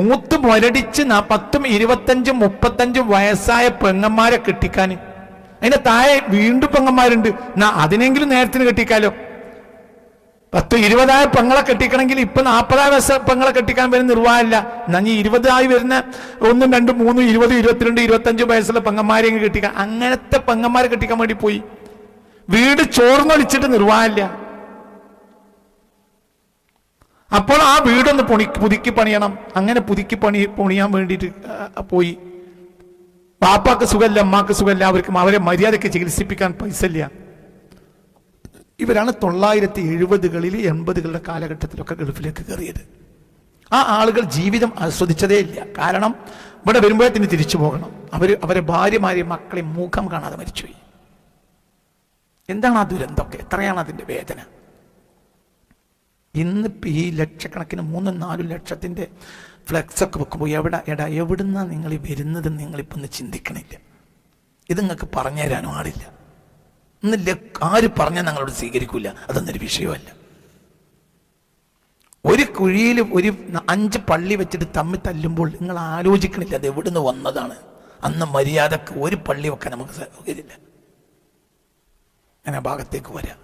മൂത്ത് മുരടിച്ച് 10, 25, 35 വയസ്സായ പെങ്ങന്മാരെ കെട്ടിക്കാൻ, അതിന്റെ താഴെ വീണ്ടും പെങ്ങന്മാരുണ്ട്. അതിനെങ്കിലും നേരത്തിന് കെട്ടിക്കാലോ. 10, 20 പെങ്ങളെ കെട്ടിക്കണമെങ്കിൽ ഇപ്പൊ 40 വയസ്സ് പെങ്ങളെ കെട്ടിക്കാൻ വരുന്ന നിർവാഹമില്ല. എന്നാൽ 20 വരുന്ന 1, 2, 3, 20, 22, 25 വയസ്സുള്ള പെങ്ങന്മാരെ കെട്ടിക്കാൻ, അങ്ങനത്തെ പെങ്ങന്മാരെ കെട്ടിക്കാൻ വേണ്ടി പോയി. വീട് ചോർന്നൊളിച്ചിട്ട് നിർവാഹമില്ല. അപ്പോൾ ആ വീടൊന്ന് പുതുക്കി പണിയണം. അങ്ങനെ പുതുക്കി പണിയാൻ വേണ്ടിയിട്ട് പോയി. പാപ്പാക്ക് സുഖമില്ല, അമ്മാക്ക് സുഖമില്ല, അവരെ മര്യാദയ്ക്ക് ചികിത്സിപ്പിക്കാൻ പൈസ ഇല്ല. ഇവരാണ് 1970കളിൽ 80കളുടെ കാലഘട്ടത്തിലൊക്കെ ഗൾഫിലേക്ക് കയറിയത്. ആ ആളുകൾ ജീവിതം ആസ്വദിച്ചതേ ഇല്ല. കാരണം ഇവിടെ വരുമ്പോഴത്തേന് തിരിച്ചു പോകണം. അവരെ ഭാര്യമാരെയും മക്കളെയും മുഖം കാണാതെ മരിച്ചുപോയി. എന്താണ് ആ ദുരന്തമൊക്കെ? എത്രയാണ് അതിൻ്റെ വേദന? ഇന്നിപ്പോൾ ഈ ലക്ഷക്കണക്കിന് 3-4 ലക്ഷത്തിൻ്റെ ഫ്ലെക്സൊക്കെ വെക്കുമ്പോൾ എവിടുന്നാ നിങ്ങൾ വരുന്നത് നിങ്ങളിപ്പോൾ ഒന്ന് ചിന്തിക്കണില്ല. ഇത് നിങ്ങൾക്ക് പറഞ്ഞു തരാനും ആളില്ല. ഇന്നില്ല, ആര് പറഞ്ഞാൽ ഞങ്ങളോട് സ്വീകരിക്കില്ല. അതൊന്നൊരു വിഷയമല്ല. ഒരു കുഴിയിൽ 5 പള്ളി വെച്ചിട്ട് തമ്മിൽ തല്ലുമ്പോൾ നിങ്ങൾ ആലോചിക്കണില്ല അത് എവിടുന്ന് വന്നതാണ്. അന്ന് മര്യാദക്ക് ഒരു പള്ളി വെക്കാൻ നമുക്ക് സൗകര്യമില്ല. അങ്ങനെ ഭാഗത്തേക്ക് വരാം.